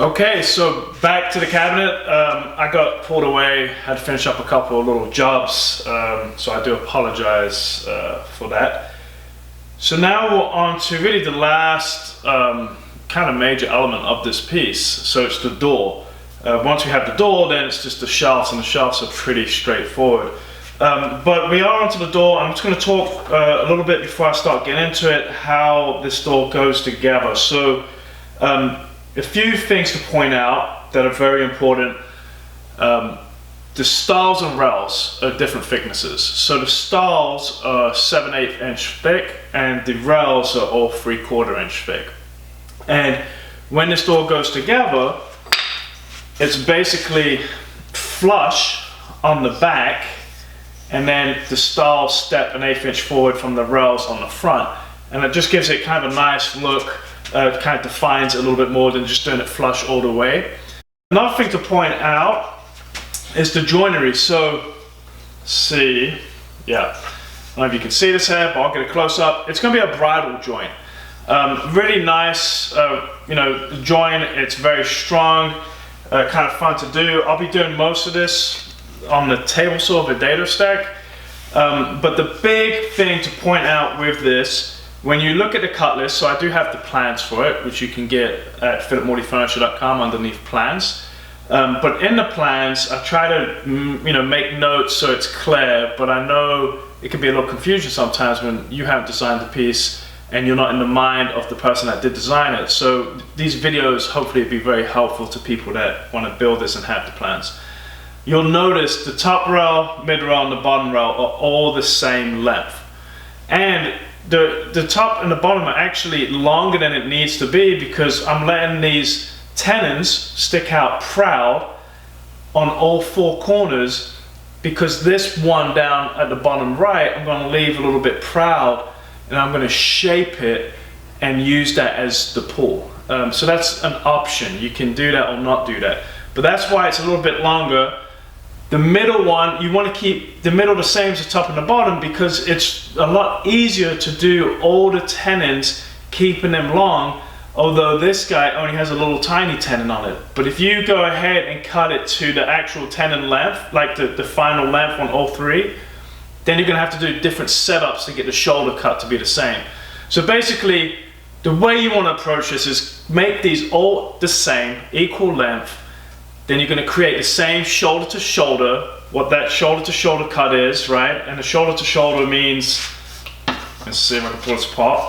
Okay, so back to the cabinet. I got pulled away, had to finish up a couple of little jobs, so I do apologize for that. So now we're on to really the last kind of major element of this piece. So it's the door. Once we have the door, then it's just the shelves, and the shelves are pretty straightforward. But we are onto the door. I'm just going to talk a little bit before I start getting into it, how this door goes together. So a few things to point out that are very important. The stiles and rails are different thicknesses. So the stiles are 7/8 inch thick, and the rails are all 3/4 inch thick. And when this door goes together, it's basically flush on the back, and then the stiles step 1/8 inch forward from the rails on the front, and it just gives it kind of a nice look. It kind of defines it a little bit more than just doing it flush all the way. Another thing to point out is the joinery. So, see, yeah, I don't know if you can see this here, but I'll get a close up. It's going to be a bridle joint. Really nice, you know, joint. It's very strong, kind of fun to do. I'll be doing most of this on the table saw of a dado stack. But the big thing to point out with this, when you look at the cut list, so I do have the plans for it, which you can get at philipmortyfurniture.com underneath plans. But in the plans, I try to you know, make notes so it's clear, but I know it can be a little confusion sometimes when you haven't designed the piece and you're not in the mind of the person that did design it. So these videos hopefully will be very helpful to people that want to build this and have the plans. You'll notice the top rail, mid rail, and the bottom rail are all the same length. And the top and the bottom are actually longer than it needs to be, because I'm letting these tenons stick out proud on all four corners, because this one down at the bottom right, I'm going to leave a little bit proud, and I'm going to shape it and use that as the pull. So that's an option. You can do that or not do that. But that's why it's a little bit longer. The middle one, you want to keep the middle the same as the top and the bottom, because it's a lot easier to do all the tenons, keeping them long, although this guy only has a little tiny tenon on it. But if you go ahead and cut it to the actual tenon length, like the final length on all three, then you're going to have to do different setups to get the shoulder cut to be the same. So basically, the way you want to approach this is make these all the same, equal length. Then you're going to create the same shoulder to shoulder, what that shoulder to shoulder cut is, right? And the shoulder to shoulder means, let's see if I can pull this apart.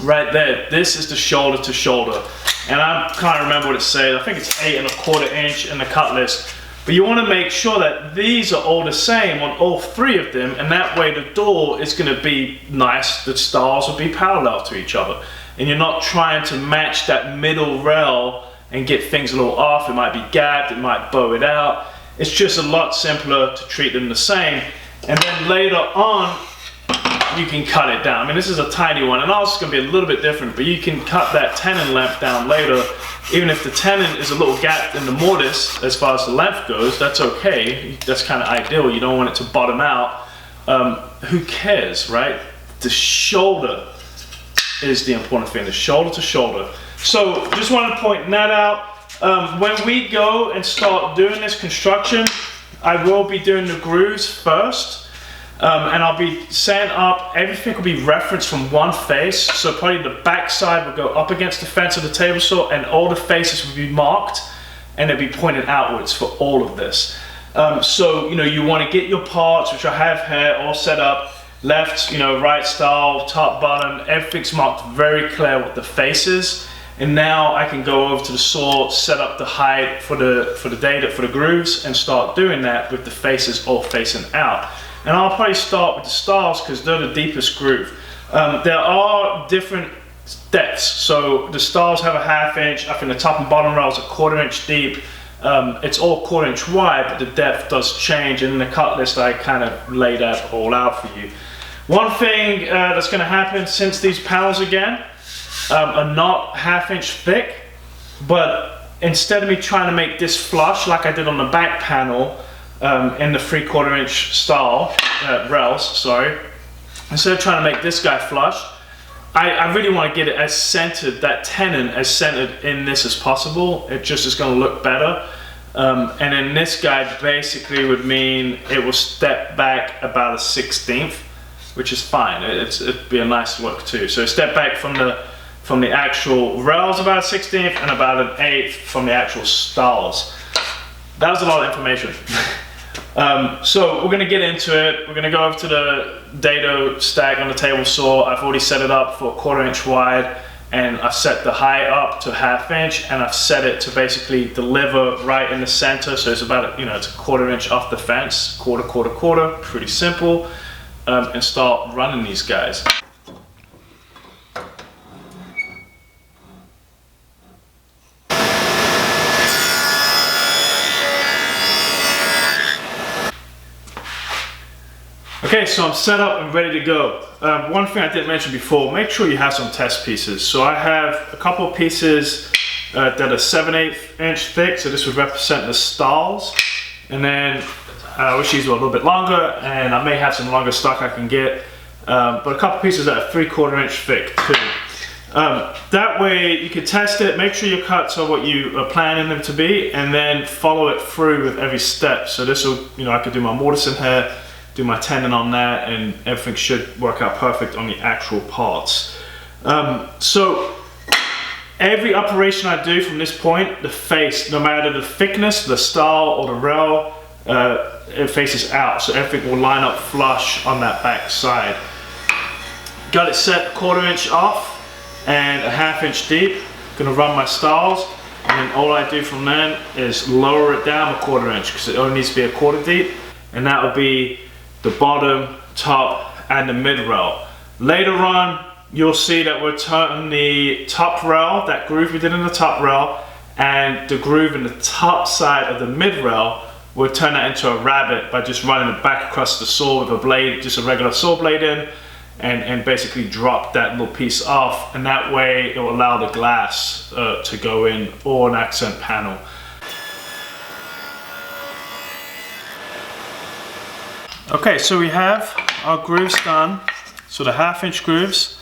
Right there, this is the shoulder to shoulder. And I can't remember what it says. I think it's 8¼ inch in the cut list. But you want to make sure that these are all the same on all three of them, and that way the door is going to be nice. The stiles will be parallel to each other. And you're not trying to match that middle rail and get things a little off. It might be gapped, it might bow it out. It's just a lot simpler to treat them the same. And then later on, you can cut it down. I mean, this is a tiny one, and ours is going to be a little bit different, but you can cut that tenon length down later. Even if the tenon is a little gapped in the mortise, as far as the length goes, that's okay. That's kind of ideal. You don't want it to bottom out. Who cares, right? The shoulder is the important thing, the shoulder to shoulder. So just want to point that out. When we go and start doing this construction, I will be doing the grooves first, and I'll be setting up, everything will be referenced from one face. So probably the back side will go up against the fence of the table saw, and all the faces will be marked, and they'll be pointed outwards for all of this. So, you know, you want to get your parts, which I have here, all set up. Left, you know, right style, top, bottom, everything's marked very clear with the faces. And now I can go over to the saw, set up the height for the data, for the grooves, and start doing that with the faces all facing out. And I'll probably start with the stiles because they're the deepest groove. There are different depths. So the stiles have a 1/2 inch. I think the top and bottom rails are 1/4 inch deep. It's all 1/4 inch wide, but the depth does change. And in the cut list, I kind of lay that all out for you. One thing that's going to happen, since these panels again are not 1/2 inch thick, but instead of me trying to make this flush like I did on the back panel in the 3/4 inch style rails, sorry, instead of trying to make this guy flush, I really want to get it as centered, that tenon as centered in this as possible. It just is going to look better. And then this guide basically would mean it will step back about a 1/16, which is fine. It'd be a nice look too. So step back from the actual rails about a 1/16 and about an 1/8 from the actual stalls. That was a lot of information. So we're gonna get into it. We're gonna go over to the dado stack on the table saw. I've already set it up for 1/4 inch wide, and I've set the height up to 1/2 inch, and I've set it to basically deliver right in the center. So it's about, it's a 1/4 inch off the fence, quarter, quarter, quarter, pretty simple, and start running these guys. Okay, so I'm set up and ready to go. One thing I didn't mention before, make sure you have some test pieces. So I have a couple of pieces that are 7/8 inch thick, so this would represent the stalls. And then I wish these were a little bit longer, and I may have some longer stock I can get, but a couple pieces that are 3/4 inch thick too. That way you can test it, make sure your cuts are what you are planning them to be, and then follow it through with every step. So this will, I could do my mortising here, do my tenon on that, and everything should work out perfect on the actual parts. So every operation I do from this point, the face, no matter the thickness, the style or the rail, it faces out, so everything will line up flush on that back side. Got it set 1/4 inch off and a 1/2 inch deep. Gonna run my stalls, and then all I do from then is lower it down a 1/4 inch, because it only needs to be a 1/4 deep, and that will be the bottom, top, and the mid rail. Later on, you'll see that we're turning the top rail, that groove we did in the top rail, and the groove in the top side of the mid rail, we'll turn that into a rabbet by just running it back across the saw with a blade, just a regular saw blade in, and basically drop that little piece off, and that way it will allow the glass to go in, or an accent panel. Okay, so we have our grooves done. So the 1/2 inch grooves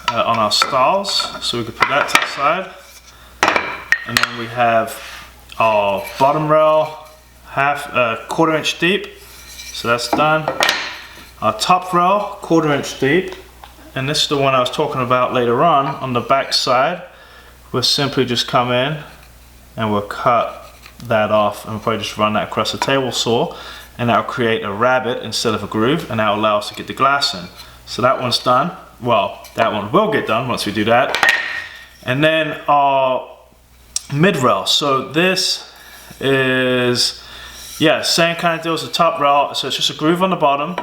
on our stalls, so we could put that to the side. And then we have our bottom rail, 1/4 inch deep, so that's done. Our top rail, 1/4 inch deep, and this is the one I was talking about later on the back side. We'll simply just come in and we'll cut that off, and we'll probably just run that across the table saw, and that'll create a rabbet instead of a groove, and that'll allow us to get the glass in. So that one's done. Well, that one will get done once we do that. And then our mid rail. So this is, same kind of deal as the top rail. So it's just a groove on the bottom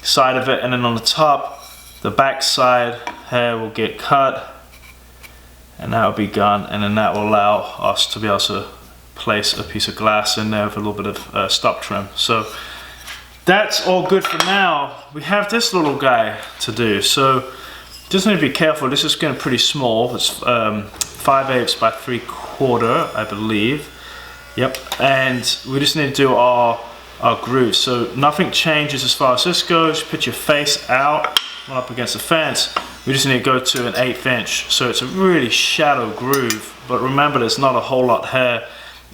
side of it, and then on the top, the back side here will get cut, and that will be gone, and then that will allow us to be able to place a piece of glass in there with a little bit of stop trim. So that's all good for now. We have this little guy to do, so just need to be careful. This is getting pretty small. It's 5/8 by 3/4, I believe. Yep, and we just need to do our groove. So nothing changes as far as this goes. Put your face out, run up against the fence. We just need to go to an 1/8 inch. So it's a really shallow groove, but remember there's not a whole lot here.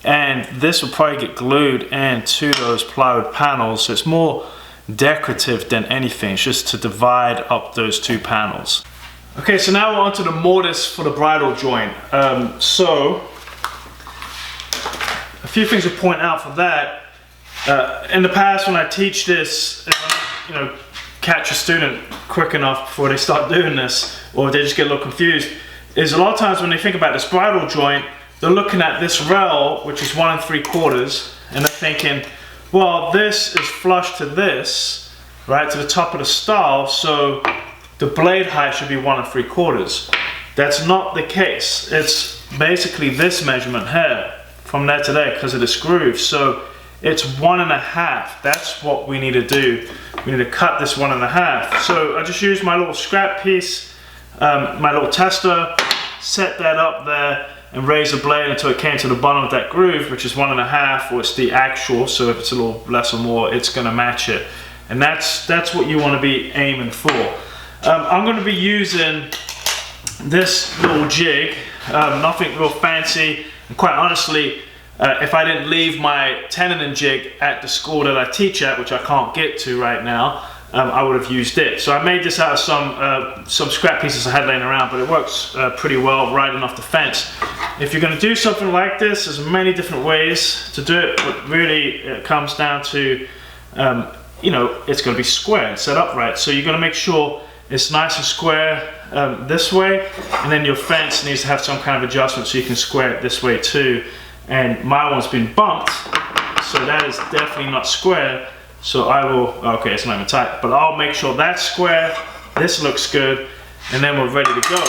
And this will probably get glued into those plywood panels, so it's more decorative than anything. It's just to divide up those two panels. Okay, so now we're on to the mortise for the bridle joint. So a few things to point out for that. In the past, when I teach this, catch a student quick enough before they start doing this, or they just get a little confused, is a lot of times when they think about this bridle joint, they're looking at this rail, which is 1 3/4, and they're thinking, well, this is flush to this, right, to the top of the stall, so the blade height should be 1 3/4. That's not the case. It's basically this measurement here, from there to there, because of this groove. So it's 1 1/2. That's what we need to do. We need to cut this 1 1/2. So I just used my little scrap piece, my little tester, set that up there, and raise the blade until it came to the bottom of that groove, which is 1 1/2, or it's the actual, so if it's a little less or more, it's gonna match it. And that's what you wanna be aiming for. I'm going to be using this little jig, nothing real fancy, and quite honestly, if I didn't leave my tenon and jig at the school that I teach at, which I can't get to right now, I would have used it. So I made this out of some scrap pieces I had laying around, but it works pretty well riding off the fence. If you're going to do something like this, there's many different ways to do it, but really it comes down to, you know, it's going to be square and set up right. So you're going to make sure it's nice and square this way, and then your fence needs to have some kind of adjustment so you can square it this way too. And my one's been bumped, so that is definitely not square. So I will, okay, it's not even tight, but I'll make sure that's square, this looks good, and then we're ready to go.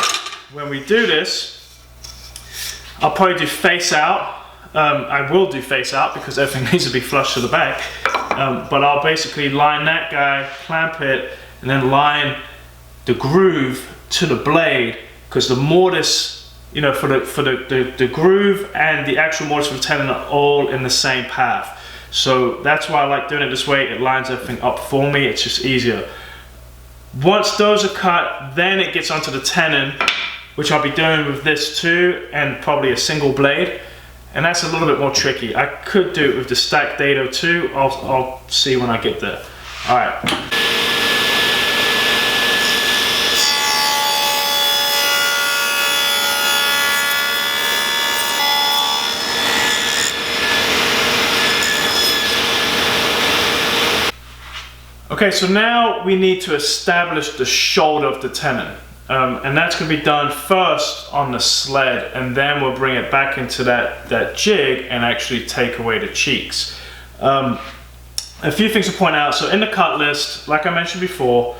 When we do this, I'll probably do face out. I will do face out because everything needs to be flush to the back. But I'll basically line that guy, clamp it, and then line the groove to the blade, because the mortise, you know, for the groove and the actual mortise for the tenon are all in the same path. So that's why I like doing it this way. It lines everything up for me. It's just easier. Once those are cut, then it gets onto the tenon, which I'll be doing with this too, and probably a single blade. And that's a little bit more tricky. I could do it with the stacked dado too. I'll see when I get there. All right. Okay, so now we need to establish the shoulder of the tenon. And that's going to be done first on the sled, and then we'll bring it back into that jig and actually take away the cheeks. A few things to point out. So in the cut list, like I mentioned before,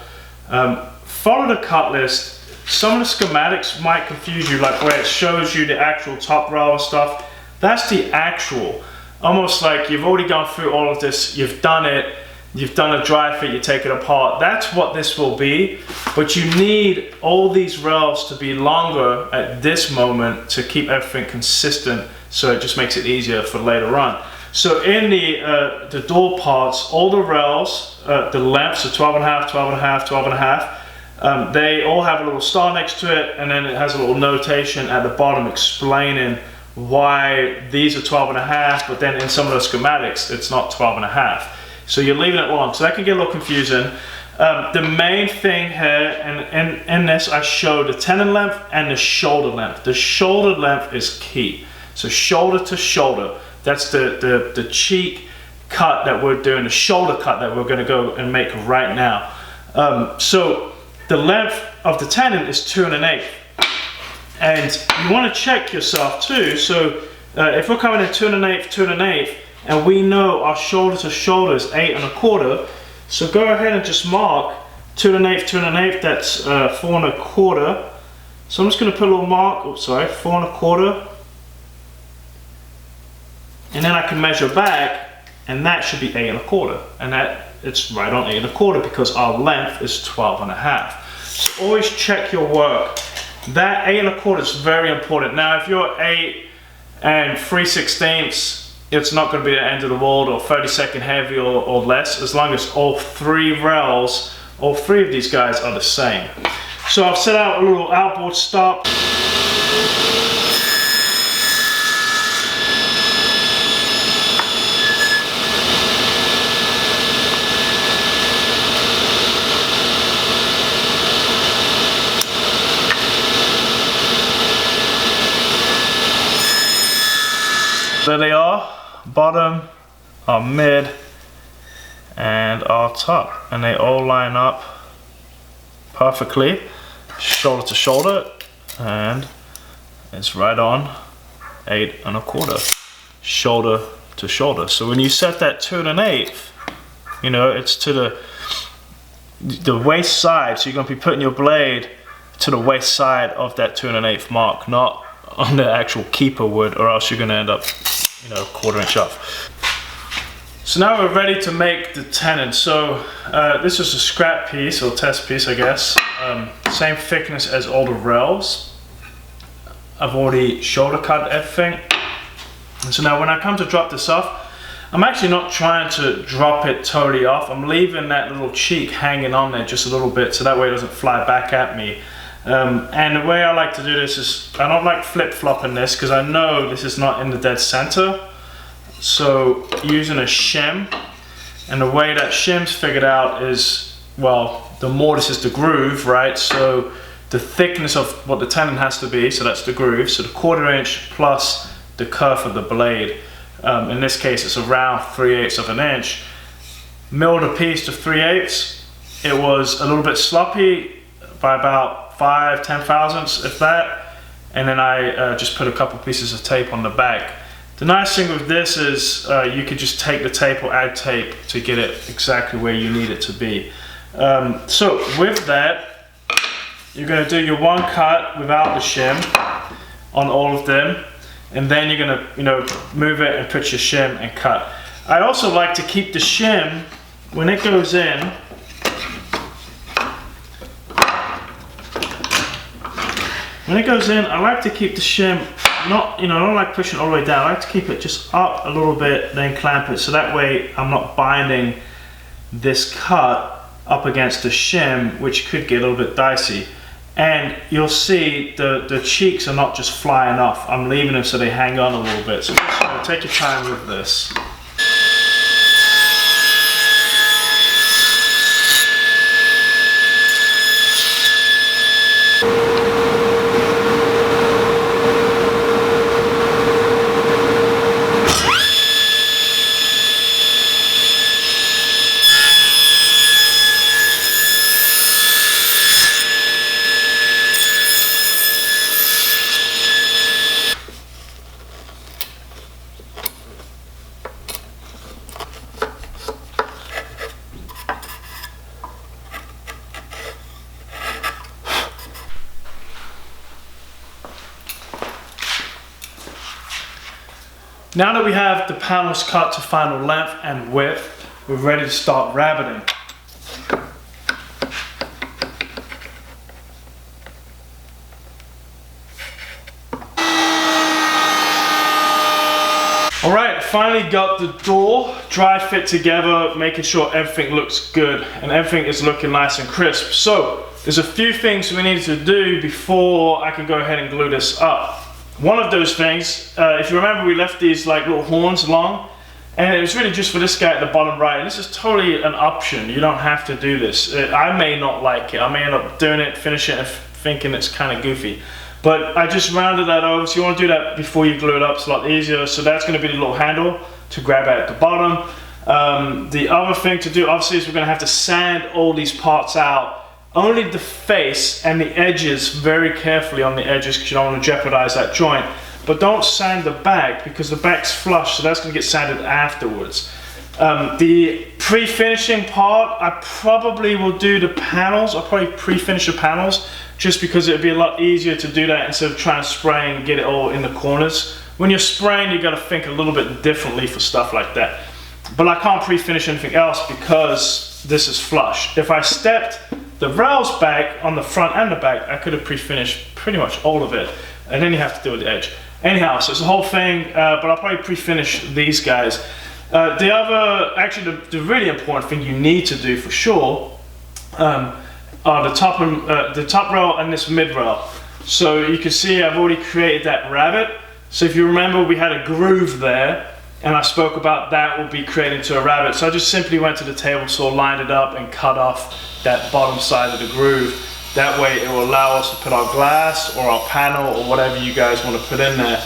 follow the cut list. Some of the schematics might confuse you, like where it shows you the actual top rail and stuff. That's the actual. Almost like you've already gone through all of this, you've done it, you've done a dry fit, you take it apart. That's what this will be, but you need all these rails to be longer at this moment to keep everything consistent, so it just makes it easier for later on. So in the door parts, all the rails, the lengths are 12.5, 12.5, 12.5. They all have a little star next to it, and then it has a little notation at the bottom explaining why these are 12.5, but then in some of the schematics, it's not 12.5. So you're leaving it long, so that can get a little confusing. The main thing here, and in this I show the tenon length and the shoulder length. The shoulder length is key. So shoulder to shoulder, that's the cheek cut that we're doing, the shoulder cut that we're gonna go and make right now. So the length of the tenon is 2 1/8. And you wanna check yourself too. So if we're coming in 2 1/8, 2 1/8, and we know our shoulder to shoulder is 8 1/4, so go ahead and just mark 2 1/8, 2 1/8, that's 4 1/4. So I'm just going to put a little mark, oops, sorry, 4 1/4, and then I can measure back, and that should be 8 1/4, and that it's right on 8 1/4 because our length is 12.5. So always check your work. That 8 1/4 is very important. Now if you're 8 3/16, it's not going to be the end of the world, or 32nd heavy or less, as long as all three rails, all three of these guys are the same. So I've set out a little outboard stop. There they are. Bottom, our mid, and our top, and they all line up perfectly, shoulder to shoulder, and it's right on 8 1/4, shoulder to shoulder. So when you set that 2 1/8, you know, it's to the waist side, so you're going to be putting your blade to the waist side of that 2 1/8 mark, not on the actual keeper wood, or else you're going to end up, you know, 1/4 inch off. So now we're ready to make the tenon. So this is a scrap piece, or test piece I guess. Same thickness as all the rails. I've already shoulder cut everything. And so now when I come to drop this off, I'm actually not trying to drop it totally off. I'm leaving that little cheek hanging on there just a little bit so that way it doesn't fly back at me. And the way I like to do this is, I don't like flip-flopping this because I know this is not in the dead center. So using a shim, and the way that shim's figured out is, well, the mortise is the groove, right? So the thickness of what the tenon has to be, so that's the groove, so the 1/4 inch plus the curve of the blade. In this case, it's around 3/8 of an inch. Milled a piece to 3/8. It was a little bit sloppy by about 5-10 thousandths, if that. And then I just put a couple pieces of tape on the back. The nice thing with this is you could just take the tape or add tape to get it exactly where you need it to be. So with that, you're going to do your one cut without the shim on all of them. And then you're gonna, move it and put your shim and cut. I also like to keep the shim, when it goes in, I like to keep the shim, I don't like pushing all the way down. I like to keep it just up a little bit, then clamp it. So that way I'm not binding this cut up against the shim, which could get a little bit dicey. And you'll see the cheeks are not just flying off. I'm leaving them so they hang on a little bit. So just take your time with this. Now that we have the panels cut to final length and width, we're ready to start rabbiting. Alright, finally got the door dry fit together, making sure everything looks good and everything is looking nice and crisp. So, there's a few things we need to do before I can go ahead and glue this up. One of those things, if you remember, we left these like little horns long, and it was really just for this guy at the bottom right. And this is totally an option. You don't have to do this. I may not like it. I may end up doing it, finishing it, and thinking it's kind of goofy. But I just rounded that over. So you want to do that before you glue it up. It's a lot easier. So that's going to be the little handle to grab at the bottom. The other thing to do, obviously, is we're going to have to sand all these parts out. Only the face and the edges, very carefully on the edges, because you don't want to jeopardize that joint. But don't sand the back, because the back's flush, so that's going to get sanded afterwards. The pre-finishing part, I probably will do the panels. I'll probably pre-finish the panels, just because it'd be a lot easier to do that instead of trying to spray and get it all in the corners. When you're spraying, you got to think a little bit differently for stuff like that. But I can't pre-finish anything else because this is flush. If I stepped the rails back on the front and the back, I could have pre-finished pretty much all of it, and then you have to deal with the edge. Anyhow, so it's the whole thing, but I'll probably pre-finish these guys. The really important thing you need to do for sure are the top rail and this mid rail. So you can see I've already created that rabbet. So if you remember, we had a groove there, and I spoke about that will be created into a rabbet. So I just simply went to the table saw, lined it up, and cut off that bottom side of the groove. That way it will allow us to put our glass or our panel or whatever you guys want to put in there.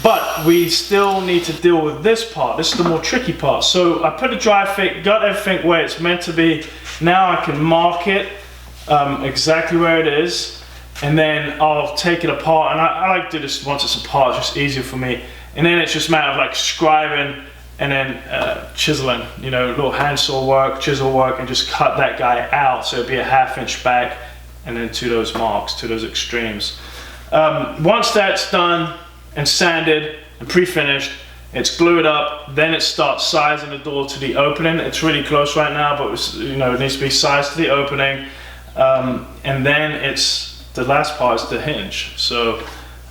But we still need to deal with this part. This is the more tricky part. So I put a dry fit, got everything where it's meant to be. Now I can mark it exactly where it is, and then I'll take it apart. And I like to do this once it's apart, it's just easier for me. And then it's just a matter of like scribing and then chiseling, little hand saw work, chisel work, and just cut that guy out so it'll be a 1/2 inch back, and then to those marks, to those extremes. Once that's done and sanded and pre-finished, it's glued up, then it starts sizing the door to the opening. It's really close right now, but it needs to be sized to the opening. And then the last part is the hinge. So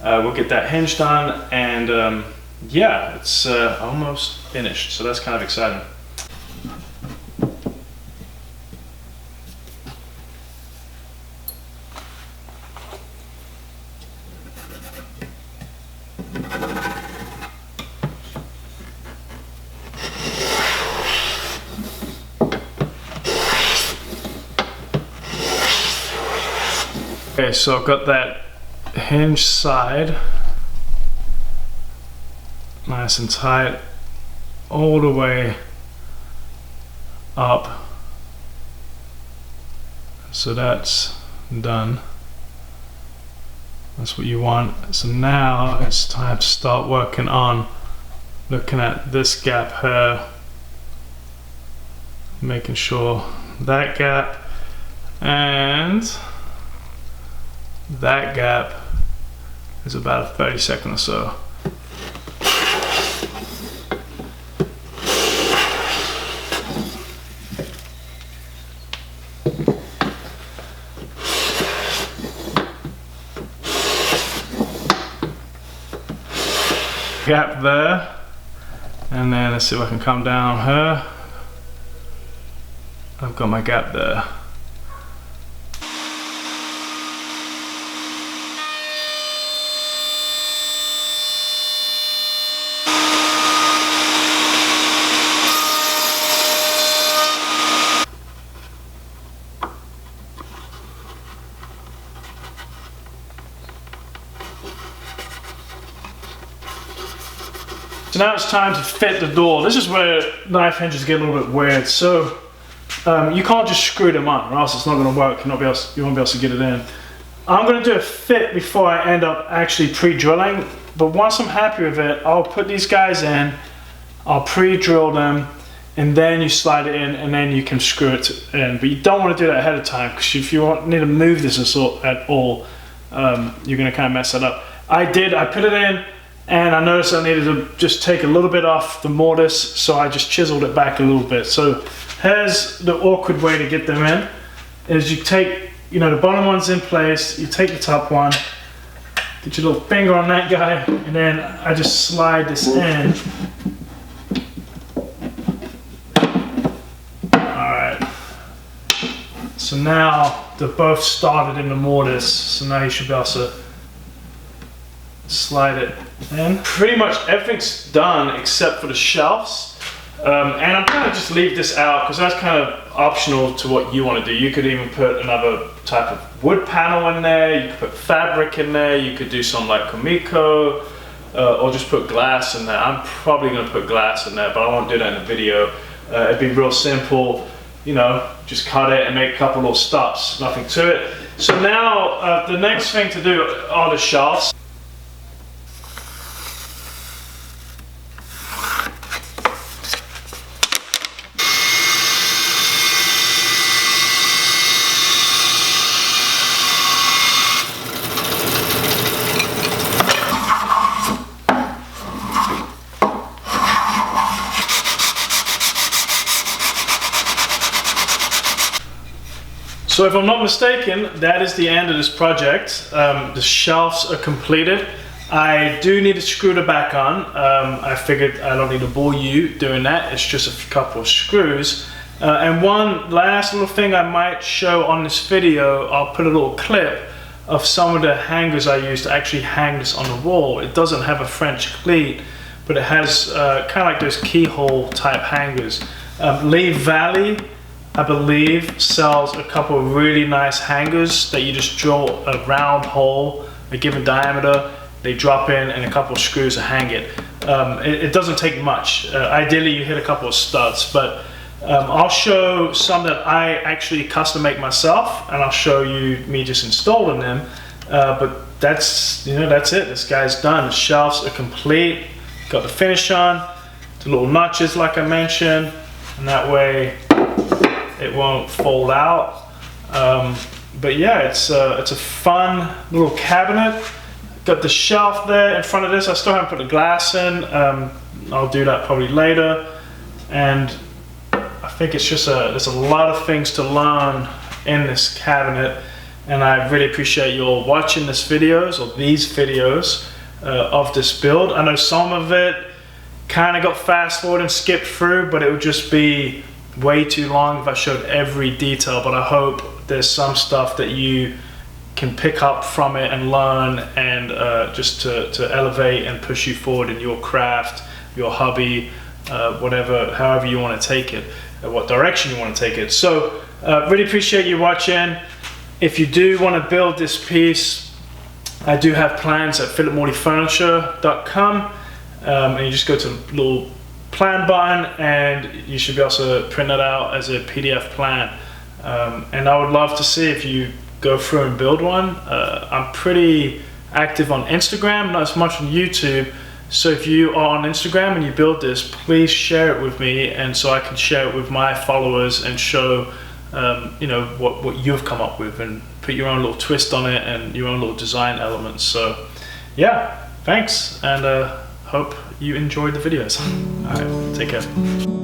we'll get that hinge done, and yeah, it's almost finished, so that's kind of exciting. Okay, so I've got that hinge side nice and tight all the way up, so that's done. That's what you want. So now it's time to start working on looking at this gap here, making sure that gap and that gap is about a 30-second or so. Gap there, and then let's see if I can come down here. I've got my gap there. So now it's time to fit the door. This is where knife hinges get a little bit weird. So you can't just screw them on, or else it's not going to work. You won't be able to get it in. I'm going to do a fit before I end up actually pre-drilling. But once I'm happy with it, I'll put these guys in, I'll pre-drill them, and then you slide it in, and then you can screw it in. But you don't want to do that ahead of time, because if you need to move this at all, you're going to kind of mess it up. I put it in, and I noticed I needed to just take a little bit off the mortise, so I just chiseled it back a little bit. So here's the awkward way to get them in, is you take, the bottom one's in place, you take the top one, get your little finger on that guy, and then I just slide this in. Alright. So now they're both started in the mortise, so now you should be able to slide it in. Pretty much everything's done except for the shelves, and I'm gonna just leave this out because that's kind of optional to what you want to do. You could even put another type of wood panel in there, you could put fabric in there, you could do something like Kamiko, or just put glass in there. I'm probably going to put glass in there, but I won't do that in the video. It'd be real simple, just cut it and make a couple little stops, nothing to it. So now the next thing to do are the shelves. So if I'm not mistaken, that is the end of this project. The shelves are completed. I do need to screw the back on. I figured I don't need to bore you doing that. It's just a couple of screws. And one last little thing I might show on this video, I'll put a little clip of some of the hangers I used to actually hang this on the wall. It doesn't have a French cleat, but it has kind of like those keyhole type hangers. Lee Valley, I believe, sells a couple of really nice hangers that you just drill a round hole, a given diameter, they drop in, and a couple of screws to hang it. It doesn't take much. Ideally you hit a couple of studs, but I'll show some that I actually custom make myself, and I'll show you me just installing them. But that's it. This guy's done. The shelves are complete. Got the finish on, the little notches like I mentioned, and that way it won't fold out. But yeah, it's a fun little cabinet. Got the shelf there in front of this. I still haven't put the glass in. I'll do that probably later. And I think it's just there's a lot of things to learn in this cabinet. And I really appreciate you all watching these videos. of this build. I know some of it kind of got fast forward and skipped through, but it would just be way too long if I showed every detail. But I hope there's some stuff that you can pick up from it and learn, and just to elevate and push you forward in your craft, your hobby, whatever, however you want to take it, what direction you want to take it. So really appreciate you watching. If you do want to build this piece, I do have plans at philipmorleyfurniture.com, and you just go to the little plan button and you should be able to print that out as a PDF plan. And I would love to see if you go through and build one. I'm pretty active on Instagram, not as much on YouTube. So if you are on Instagram and you build this, please share it with me, and so I can share it with my followers and show you know, what you've come up with, and put your own little twist on it and your own little design elements. So yeah, thanks, and hope you enjoyed the videos. All right, take care.